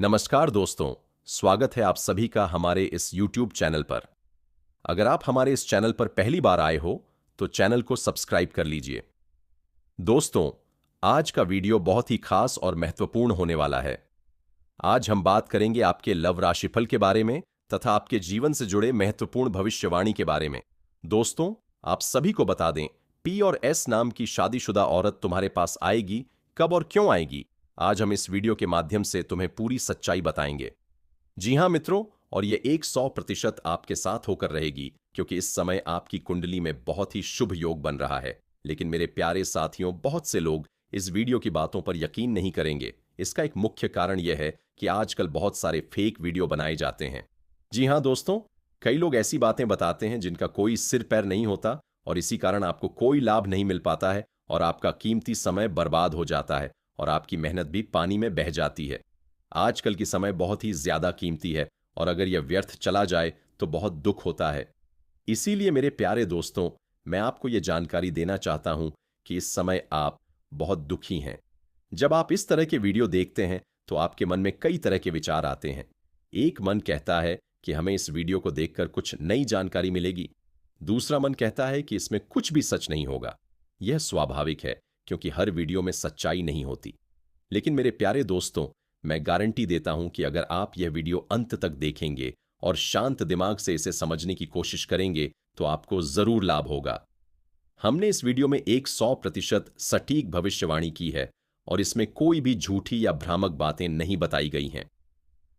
नमस्कार दोस्तों, स्वागत है आप सभी का हमारे इस YouTube चैनल पर। अगर आप हमारे इस चैनल पर पहली बार आए हो तो चैनल को सब्सक्राइब कर लीजिए। दोस्तों, आज का वीडियो बहुत ही खास और महत्वपूर्ण होने वाला है। आज हम बात करेंगे आपके लव राशिफल के बारे में तथा आपके जीवन से जुड़े महत्वपूर्ण भविष्यवाणी के बारे में। दोस्तों, आप सभी को बता दें, पी और एस नाम की शादीशुदा औरत तुम्हारे पास आएगी, कब और क्यों आएगी? आज हम इस वीडियो के माध्यम से तुम्हें पूरी सच्चाई बताएंगे। जी हां मित्रों, और ये 100% आपके साथ होकर रहेगी, क्योंकि इस समय आपकी कुंडली में बहुत ही शुभ योग बन रहा है। लेकिन मेरे प्यारे साथियों, बहुत से लोग इस वीडियो की बातों पर यकीन नहीं करेंगे। इसका एक मुख्य कारण यह है कि आजकल बहुत सारे फेक वीडियो बनाए जाते हैं। जी हां दोस्तों, कई लोग ऐसी बातें बताते हैं जिनका कोई सिर पैर नहीं होता, और इसी कारण आपको कोई लाभ नहीं मिल पाता है और आपका कीमती समय बर्बाद हो जाता है और आपकी मेहनत भी पानी में बह जाती है। आजकल की समय बहुत ही ज्यादा कीमती है और अगर यह व्यर्थ चला जाए तो बहुत दुख होता है। इसीलिए मेरे प्यारे दोस्तों, मैं आपको यह जानकारी देना चाहता हूं कि इस समय आप बहुत दुखी हैं। जब आप इस तरह के वीडियो देखते हैं तो आपके मन में कई तरह के विचार आते हैं। एक मन कहता है कि हमें इस वीडियो को देखकर कुछ नई जानकारी मिलेगी। दूसरा मन कहता है कि इसमें कुछ भी सच नहीं होगा। यह स्वाभाविक है, क्योंकि हर वीडियो में सच्चाई नहीं होती। लेकिन मेरे प्यारे दोस्तों, मैं गारंटी देता हूं कि अगर आप यह वीडियो अंत तक देखेंगे और शांत दिमाग से इसे समझने की कोशिश करेंगे तो आपको जरूर लाभ होगा। हमने इस वीडियो में एक 100% सटीक भविष्यवाणी की है और इसमें कोई भी झूठी या भ्रामक बातें नहीं बताई गई हैं।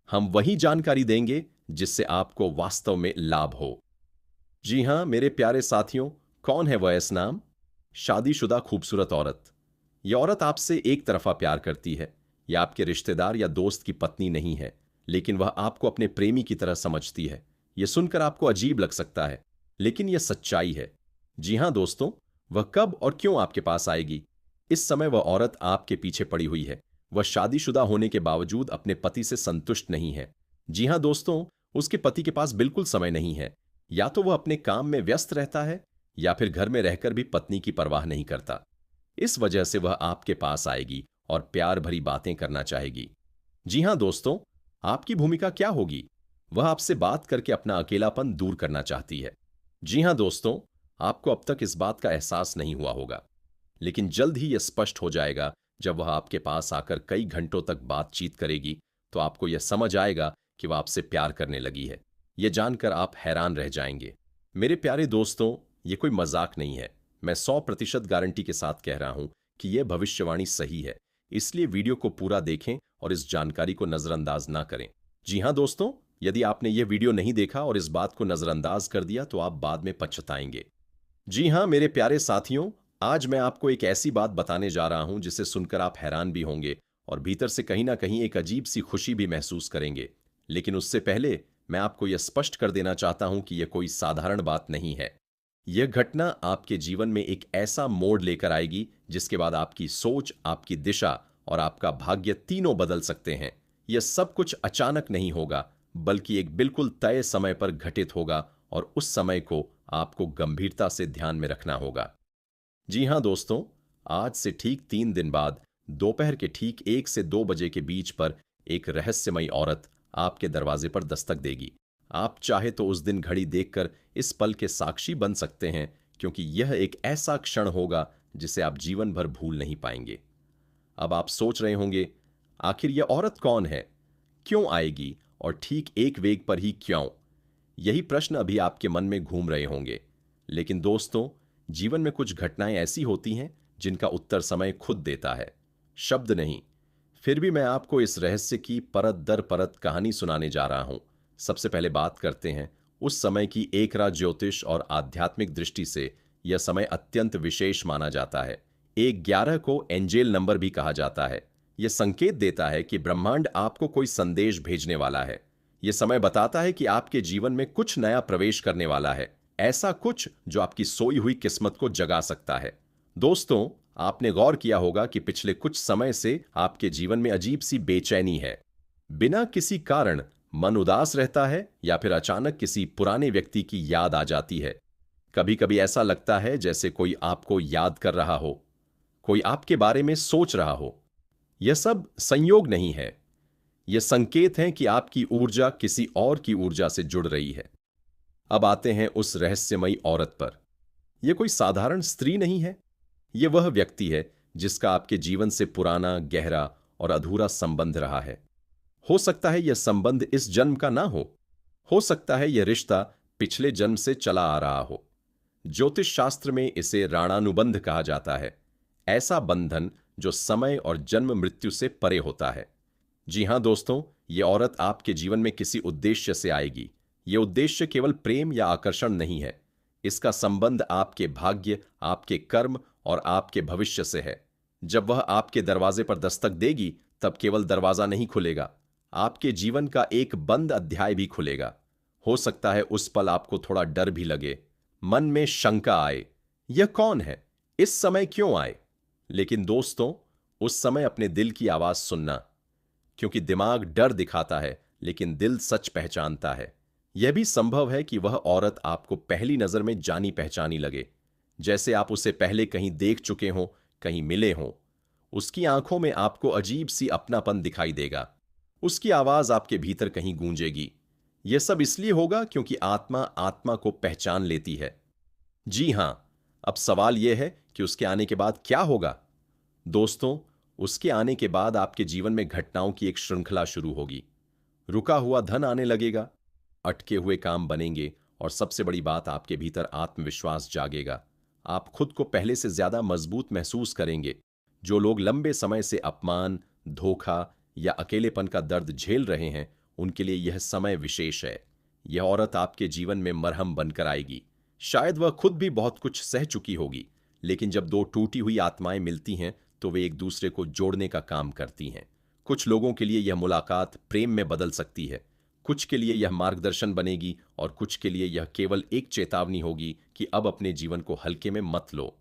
हम वही जानकारी देंगे जिससे आपको वास्तव में लाभ हो। जी हां मेरे प्यारे साथियों, कौन है वह एस नाम? शादीशुदा खूबसूरत औरत। यह औरत आपसे एक तरफा प्यार करती है। यह आपके रिश्तेदार या दोस्त की पत्नी नहीं है, लेकिन वह आपको अपने प्रेमी की तरह समझती है। यह सुनकर आपको अजीब लग सकता है, लेकिन यह सच्चाई है। जी हां दोस्तों, वह कब और क्यों आपके पास आएगी? इस समय वह औरत आपके पीछे पड़ी हुई है। वह शादीशुदा होने के बावजूद अपने पति से संतुष्ट नहीं है। जी हां दोस्तों, उसके पति के पास बिल्कुल समय नहीं है। या तो वह अपने काम में व्यस्त रहता है या फिर घर में रहकर भी पत्नी की परवाह नहीं करता। इस वजह से वह आपके पास आएगी और प्यार भरी बातें करना चाहेगी। जी हां दोस्तों, आपकी भूमिका क्या होगी? वह आपसे बात करके अपना अकेलापन दूर करना चाहती है। जी हां दोस्तों, आपको अब तक इस बात का एहसास नहीं हुआ होगा, लेकिन जल्द ही यह स्पष्ट हो जाएगा। जब वह आपके पास आकर कई घंटों तक बातचीत करेगी तो आपको यह समझ आएगा कि वह आपसे प्यार करने लगी है। यह जानकर आप हैरान रह जाएंगे। मेरे प्यारे दोस्तों, यह कोई मजाक नहीं है। मैं 100% गारंटी के साथ कह रहा हूं कि यह भविष्यवाणी सही है। इसलिए वीडियो को पूरा देखें और इस जानकारी को नजरअंदाज ना करें। जी हां दोस्तों, यदि आपने यह वीडियो नहीं देखा और इस बात को नजरअंदाज कर दिया तो आप बाद में पछताएंगे। जी हां मेरे प्यारे साथियों, आज मैं आपको एक ऐसी बात बताने जा रहा हूं जिसे सुनकर आप हैरान भी होंगे और भीतर से कहीं ना कहीं एक अजीब सी खुशी भी महसूस करेंगे। लेकिन उससे पहले मैं आपको यह स्पष्ट कर देना चाहता हूं कि यह कोई साधारण बात नहीं है। यह घटना आपके जीवन में एक ऐसा मोड़ लेकर आएगी जिसके बाद आपकी सोच, आपकी दिशा और आपका भाग्य तीनों बदल सकते हैं। यह सब कुछ अचानक नहीं होगा, बल्कि एक बिल्कुल तय समय पर घटित होगा और उस समय को आपको गंभीरता से ध्यान में रखना होगा। जी हां दोस्तों, आज से ठीक 3 दिन बाद दोपहर के ठीक 1 से 2 बजे के बीच पर एक रहस्यमयी औरत आपके दरवाजे पर दस्तक देगी। आप चाहे तो उस दिन घड़ी देखकर इस पल के साक्षी बन सकते हैं, क्योंकि यह एक ऐसा क्षण होगा जिसे आप जीवन भर भूल नहीं पाएंगे। अब आप सोच रहे होंगे, आखिर यह औरत कौन है, क्यों आएगी और ठीक एक वेग पर ही क्यों? यही प्रश्न अभी आपके मन में घूम रहे होंगे। लेकिन दोस्तों, जीवन में कुछ घटनाएं ऐसी होती हैं जिनका उत्तर समय खुद देता है, शब्द नहीं। फिर भी मैं आपको इस रहस्य की परत दर परत कहानी सुनाने जा रहा हूं। सबसे पहले बात करते हैं उस समय की। एक रात ज्योतिष और आध्यात्मिक दृष्टि से यह समय अत्यंत विशेष माना जाता है। 11 को एंजेल नंबर भी कहा जाता है। यह संकेत देता है कि ब्रह्मांड आपको कोई संदेश भेजने वाला है। यह समय बताता है कि आपके जीवन में कुछ नया प्रवेश करने वाला है, ऐसा कुछ जो आपकी सोई हुई किस्मत को जगा सकता है। दोस्तों, आपने गौर किया होगा कि पिछले कुछ समय से आपके जीवन में अजीब सी बेचैनी है। बिना किसी कारण मन उदास रहता है या फिर अचानक किसी पुराने व्यक्ति की याद आ जाती है। कभी कभी ऐसा लगता है जैसे कोई आपको याद कर रहा हो, कोई आपके बारे में सोच रहा हो। यह सब संयोग नहीं है, ये संकेत हैं कि आपकी ऊर्जा किसी और की ऊर्जा से जुड़ रही है। अब आते हैं उस रहस्यमयी औरत पर। यह कोई साधारण स्त्री नहीं है। यह वह व्यक्ति है जिसका आपके जीवन से पुराना, गहरा और अधूरा संबंध रहा है। हो सकता है यह संबंध इस जन्म का ना हो सकता है यह रिश्ता पिछले जन्म से चला आ रहा हो। ज्योतिष शास्त्र में इसे राणानुबंध कहा जाता है, ऐसा बंधन जो समय और जन्म मृत्यु से परे होता है। जी हां दोस्तों, यह औरत आपके जीवन में किसी उद्देश्य से आएगी। यह उद्देश्य केवल प्रेम या आकर्षण नहीं है। इसका संबंध आपके भाग्य, आपके कर्म और आपके भविष्य से है। जब वह आपके दरवाजे पर दस्तक देगी, तब केवल दरवाजा नहीं खुलेगा, आपके जीवन का एक बंद अध्याय भी खुलेगा। हो सकता है उस पल आपको थोड़ा डर भी लगे, मन में शंका आए, यह कौन है, इस समय क्यों आए? लेकिन दोस्तों, उस समय अपने दिल की आवाज सुनना, क्योंकि दिमाग डर दिखाता है लेकिन दिल सच पहचानता है। यह भी संभव है कि वह औरत आपको पहली नजर में जानी पहचानी लगे, जैसे आप उसे पहले कहीं देख चुके हों, कहीं मिले हों। उसकी आंखों में आपको अजीब सी अपनापन दिखाई देगा। उसकी आवाज आपके भीतर कहीं गूंजेगी। यह सब इसलिए होगा क्योंकि आत्मा आत्मा को पहचान लेती है। जी हां, अब सवाल यह है कि उसके आने के बाद क्या होगा? दोस्तों, उसके आने के बाद आपके जीवन में घटनाओं की एक श्रृंखला शुरू होगी। रुका हुआ धन आने लगेगा, अटके हुए काम बनेंगे और सबसे बड़ी बात, आपके भीतर आत्मविश्वास जागेगा। आप खुद को पहले से ज्यादा मजबूत महसूस करेंगे। जो लोग लंबे समय से अपमान, धोखा या अकेलेपन का दर्द झेल रहे हैं, उनके लिए यह समय विशेष है। यह औरत आपके जीवन में मरहम बनकर आएगी। शायद वह खुद भी बहुत कुछ सह चुकी होगी, लेकिन जब दो टूटी हुई आत्माएं मिलती हैं तो वे एक दूसरे को जोड़ने का काम करती हैं। कुछ लोगों के लिए यह मुलाकात प्रेम में बदल सकती है, कुछ के लिए यह मार्गदर्शन बनेगी और कुछ के लिए यह केवल एक चेतावनी होगी कि अब अपने जीवन को हल्के में मत लो।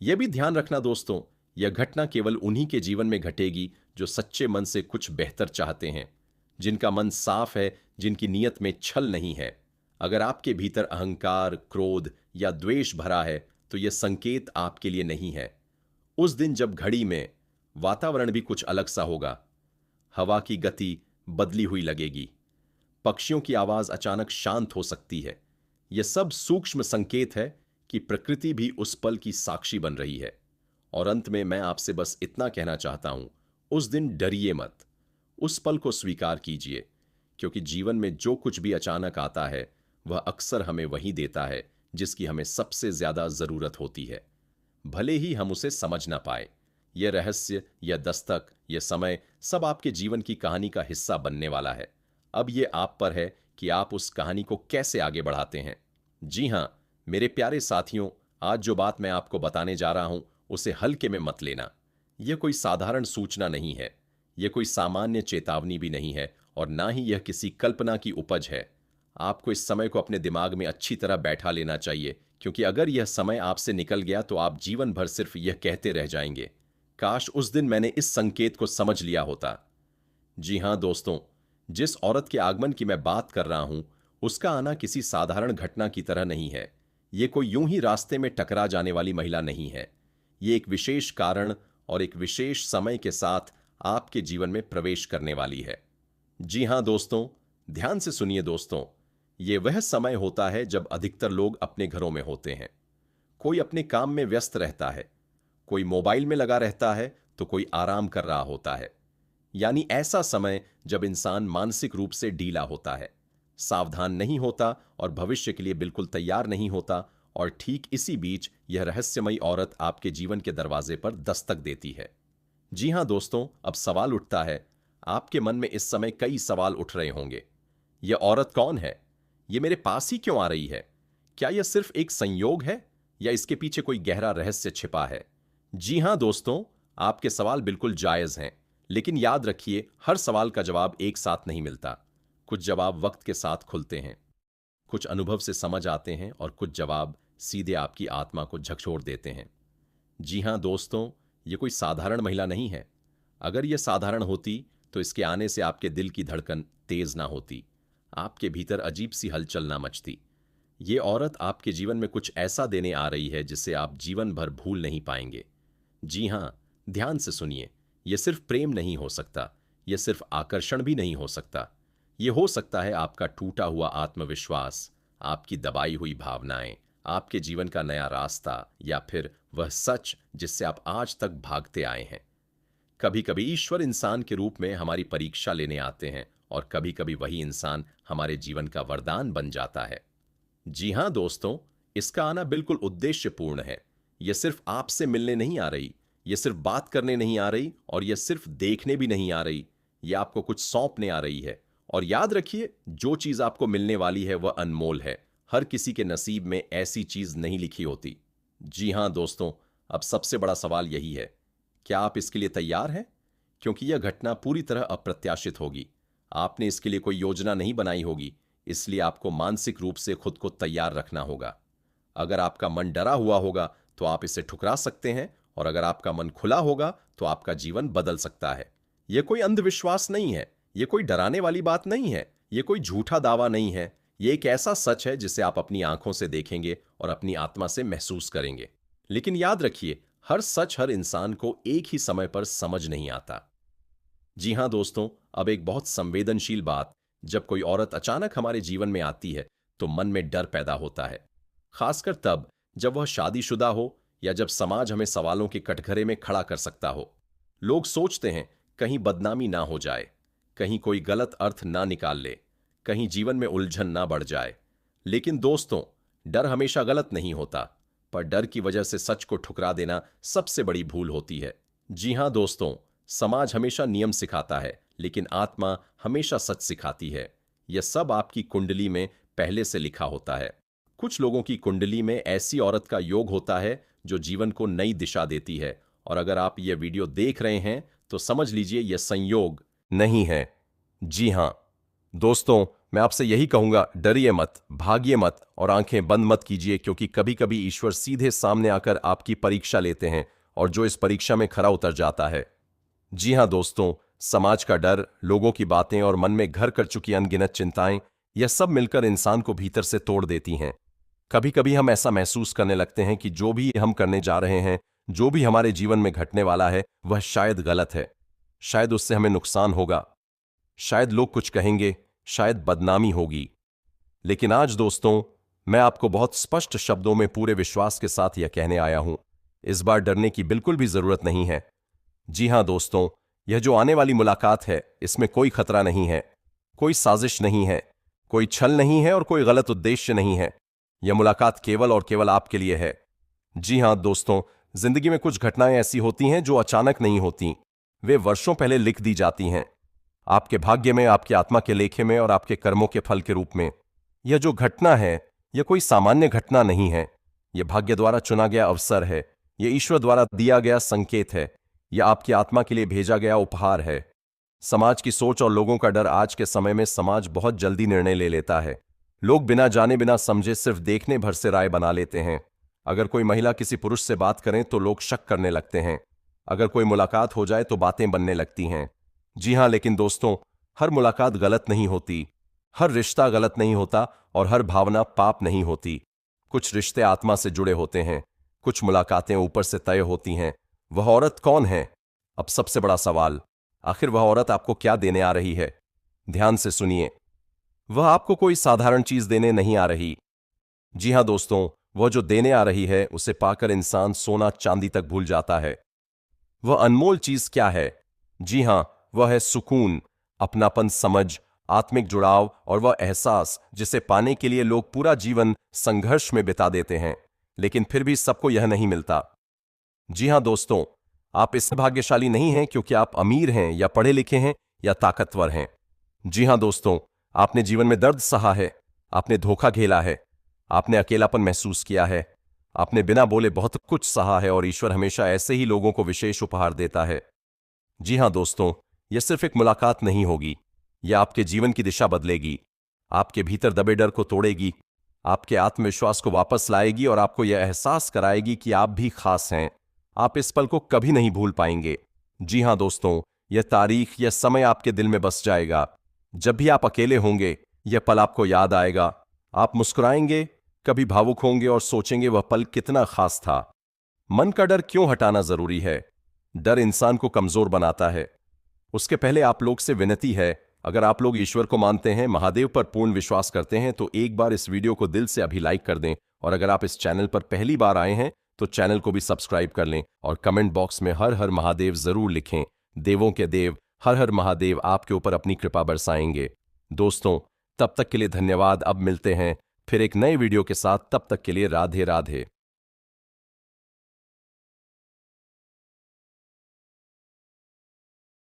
यह भी ध्यान रखना दोस्तों, यह घटना केवल उन्हीं के जीवन में घटेगी जो सच्चे मन से कुछ बेहतर चाहते हैं, जिनका मन साफ है, जिनकी नीयत में छल नहीं है। अगर आपके भीतर अहंकार, क्रोध या द्वेष भरा है, तो यह संकेत आपके लिए नहीं है। उस दिन जब घड़ी में वातावरण भी कुछ अलग सा होगा, हवा की गति बदली हुई लगेगी, पक्षियों की आवाज अचानक शांत हो सकती है। यह सब सूक्ष्म संकेत है कि प्रकृति भी उस पल की साक्षी बन रही है। और अंत में मैं आपसे बस इतना कहना चाहता हूं, उस दिन डरिए मत, उस पल को स्वीकार कीजिए, क्योंकि जीवन में जो कुछ भी अचानक आता है, वह अक्सर हमें वही देता है जिसकी हमें सबसे ज्यादा जरूरत होती है, भले ही हम उसे समझ ना पाए। यह रहस्य, यह दस्तक, यह समय सब आपके जीवन की कहानी का हिस्सा बनने वाला है। अब यह आप पर है कि आप उस कहानी को कैसे आगे बढ़ाते हैं। जी हां, मेरे प्यारे साथियों, आज जो बात मैं आपको बताने जा रहा हूं, उसे हल्के में मत लेना। यह कोई साधारण सूचना नहीं है, यह कोई सामान्य चेतावनी भी नहीं है, और ना ही यह किसी कल्पना की उपज है। आपको इस समय को अपने दिमाग में अच्छी तरह बैठा लेना चाहिए, क्योंकि अगर यह समय आपसे निकल गया तो आप जीवन भर सिर्फ यह कहते रह जाएंगे, काश उस दिन मैंने इस संकेत को समझ लिया होता। जी हां दोस्तों, जिस औरत के आगमन की मैं बात कर रहा हूं, उसका आना किसी साधारण घटना की तरह नहीं है। यह कोई यूं ही रास्ते में टकरा जाने वाली महिला नहीं है। यह एक विशेष कारण और एक विशेष समय के साथ आपके जीवन में प्रवेश करने वाली है। जी हां दोस्तों, ध्यान से सुनिए दोस्तों, यह वह समय होता है जब अधिकतर लोग अपने घरों में होते हैं। कोई अपने काम में व्यस्त रहता है, कोई मोबाइल में लगा रहता है, तो कोई आराम कर रहा होता है। यानी ऐसा समय जब इंसान मानसिक रूप से ढीला होता है, सावधान नहीं होता और भविष्य के लिए बिल्कुल तैयार नहीं होता। और ठीक इसी बीच यह रहस्यमयी औरत आपके जीवन के दरवाजे पर दस्तक देती है। जी हां दोस्तों, अब सवाल उठता है, आपके मन में इस समय कई सवाल उठ रहे होंगे। यह औरत कौन है? यह मेरे पास ही क्यों आ रही है? क्या यह सिर्फ एक संयोग है या इसके पीछे कोई गहरा रहस्य छिपा है? जी हां दोस्तों, आपके सवाल बिल्कुल जायज हैं, लेकिन याद रखिए, हर सवाल का जवाब एक साथ नहीं मिलता। कुछ जवाब वक्त के साथ खुलते हैं, कुछ अनुभव से समझ आते हैं और कुछ जवाब सीधे आपकी आत्मा को झकझोर देते हैं। जी हां दोस्तों, यह कोई साधारण महिला नहीं है। अगर यह साधारण होती तो इसके आने से आपके दिल की धड़कन तेज ना होती, आपके भीतर अजीब सी हलचल ना मचती। यह औरत आपके जीवन में कुछ ऐसा देने आ रही है जिसे आप जीवन भर भूल नहीं पाएंगे। जी हां, ध्यान से सुनिए, यह सिर्फ प्रेम नहीं हो सकता, यह सिर्फ आकर्षण भी नहीं हो सकता। यह हो सकता है आपका टूटा हुआ आत्मविश्वास, आपकी दबाई हुई भावनाएं, आपके जीवन का नया रास्ता, या फिर वह सच जिससे आप आज तक भागते आए हैं। कभी कभी ईश्वर इंसान के रूप में हमारी परीक्षा लेने आते हैं, और कभी कभी वही इंसान हमारे जीवन का वरदान बन जाता है। जी हां दोस्तों, इसका आना बिल्कुल उद्देश्यपूर्ण है। यह सिर्फ आपसे मिलने नहीं आ रही, यह सिर्फ बात करने नहीं आ रही, और यह सिर्फ देखने भी नहीं आ रही। यह आपको कुछ सौंपने आ रही है। और याद रखिए, जो चीज आपको मिलने वाली है वह अनमोल है। हर किसी के नसीब में ऐसी चीज नहीं लिखी होती। जी हां दोस्तों, अब सबसे बड़ा सवाल यही है, क्या आप इसके लिए तैयार हैं? क्योंकि यह घटना पूरी तरह अप्रत्याशित होगी। आपने इसके लिए कोई योजना नहीं बनाई होगी, इसलिए आपको मानसिक रूप से खुद को तैयार रखना होगा। अगर आपका मन डरा हुआ होगा तो आप इसे ठुकरा सकते हैं, और अगर आपका मन खुला होगा तो आपका जीवन बदल सकता है। यह कोई अंधविश्वास नहीं है, यह कोई डराने वाली बात नहीं है, यह कोई झूठा दावा नहीं है। यह एक ऐसा सच है जिसे आप अपनी आंखों से देखेंगे और अपनी आत्मा से महसूस करेंगे। लेकिन याद रखिए, हर सच हर इंसान को एक ही समय पर समझ नहीं आता। जी हां दोस्तों, अब एक बहुत संवेदनशील बात, जब कोई औरत अचानक हमारे जीवन में आती है तो मन में डर पैदा होता है। खासकर तब जब वह शादीशुदा हो, या जब समाज हमें सवालों के कटघरे में खड़ा कर सकता हो। लोग सोचते हैं कहीं बदनामी ना हो जाए, कहीं कोई गलत अर्थ ना निकाल ले, कहीं जीवन में उलझन ना बढ़ जाए। लेकिन दोस्तों, डर हमेशा गलत नहीं होता, पर डर की वजह से सच को ठुकरा देना सबसे बड़ी भूल होती है। जी हां दोस्तों, समाज हमेशा नियम सिखाता है, लेकिन आत्मा हमेशा सच सिखाती है। यह सब आपकी कुंडली में पहले से लिखा होता है। कुछ लोगों की कुंडली में ऐसी औरत का योग होता है जो जीवन को नई दिशा देती है, और अगर आप यह वीडियो देख रहे हैं तो समझ लीजिए यह संयोग नहीं है। जी हां दोस्तों, मैं आपसे यही कहूंगा, डरिए मत, भागिए मत, और आंखें बंद मत कीजिए, क्योंकि कभी कभी ईश्वर सीधे सामने आकर आपकी परीक्षा लेते हैं, और जो इस परीक्षा में खरा उतर जाता है। जी हां दोस्तों, समाज का डर, लोगों की बातें और मन में घर कर चुकी अनगिनत चिंताएं, यह सब मिलकर इंसान को भीतर से तोड़ देती हैं। कभी कभी हम ऐसा महसूस करने लगते हैं कि जो भी हम करने जा रहे हैं, जो भी हमारे जीवन में घटने वाला है, वह शायद गलत है। शायद उससे हमें नुकसान होगा, शायद लोग कुछ कहेंगे, शायद बदनामी होगी। लेकिन आज दोस्तों, मैं आपको बहुत स्पष्ट शब्दों में पूरे विश्वास के साथ यह कहने आया हूं, इस बार डरने की बिल्कुल भी जरूरत नहीं है। जी हां दोस्तों, यह जो आने वाली मुलाकात है, इसमें कोई खतरा नहीं है, कोई साजिश नहीं है, कोई छल नहीं है, और कोई गलत उद्देश्य नहीं है। यह मुलाकात केवल और केवल आपके लिए है। जी हां दोस्तों, जिंदगी में कुछ घटनाएं ऐसी होती हैं जो अचानक नहीं होती, वे वर्षों पहले लिख दी जाती हैं, आपके भाग्य में, आपकी आत्मा के लेखे में, और आपके कर्मों के फल के रूप में। यह जो घटना है, यह कोई सामान्य घटना नहीं है। यह भाग्य द्वारा चुना गया अवसर है, यह ईश्वर द्वारा दिया गया संकेत है, यह आपकी आत्मा के लिए भेजा गया उपहार है। समाज की सोच और लोगों का डर, आज के समय में समाज बहुत जल्दी निर्णय ले लेता है। लोग बिना जाने बिना समझे सिर्फ देखने भर से राय बना लेते हैं। अगर कोई महिला किसी पुरुष से बात करें तो लोग शक करने लगते हैं। अगर कोई मुलाकात हो जाए तो बातें बनने लगती हैं। जी हां, लेकिन दोस्तों, हर मुलाकात गलत नहीं होती, हर रिश्ता गलत नहीं होता, और हर भावना पाप नहीं होती। कुछ रिश्ते आत्मा से जुड़े होते हैं, कुछ मुलाकातें ऊपर से तय होती हैं। वह औरत कौन है? अब सबसे बड़ा सवाल, आखिर वह औरत आपको क्या देने आ रही है? ध्यान से सुनिए, वह आपको कोई साधारण चीज देने नहीं आ रही। जी हां दोस्तों, वह जो देने आ रही है, उसे पाकर इंसान सोना चांदी तक भूल जाता है। वह अनमोल चीज क्या है? जी हां, वह है सुकून, अपनापन, समझ, आत्मिक जुड़ाव, और वह एहसास जिसे पाने के लिए लोग पूरा जीवन संघर्ष में बिता देते हैं, लेकिन फिर भी सबको यह नहीं मिलता। जी हां दोस्तों, आप इससे भाग्यशाली नहीं हैं क्योंकि आप अमीर हैं, या पढ़े लिखे हैं, या ताकतवर हैं। जी हां दोस्तों, आपने जीवन में दर्द सहा है, आपने धोखा झेला है, आपने अकेलापन महसूस किया है, आपने बिना बोले बहुत कुछ सहा है, और ईश्वर हमेशा ऐसे ही लोगों को विशेष उपहार देता है। जी हां दोस्तों, यह सिर्फ एक मुलाकात नहीं होगी, यह आपके जीवन की दिशा बदलेगी, आपके भीतर दबे डर को तोड़ेगी, आपके आत्मविश्वास को वापस लाएगी, और आपको यह एहसास कराएगी कि आप भी खास हैं। आप इस पल को कभी नहीं भूल पाएंगे। जी हां दोस्तों, यह तारीख, यह समय आपके दिल में बस जाएगा। जब भी आप अकेले होंगे, यह पल आपको याद आएगा। आप मुस्कुराएंगे, कभी भावुक होंगे, और सोचेंगे वह पल कितना खास था। मन का डर क्यों हटाना जरूरी है? डर इंसान को कमजोर बनाता है, उसके पहले आप लोग से विनती है, अगर आप लोग ईश्वर को मानते हैं, महादेव पर पूर्ण विश्वास करते हैं, तो एक बार इस वीडियो को दिल से अभी लाइक कर दें। और अगर आप इस चैनल पर पहली बार आए हैं तो चैनल को भी सब्सक्राइब कर लें और कमेंट बॉक्स में हर हर महादेव जरूर लिखें। देवों के देव हर हर महादेव आपके ऊपर अपनी कृपा बरसाएंगे। दोस्तों, तब तक के लिए धन्यवाद। अब मिलते हैं फिर एक नए वीडियो के साथ। तब तक के लिए राधे राधे।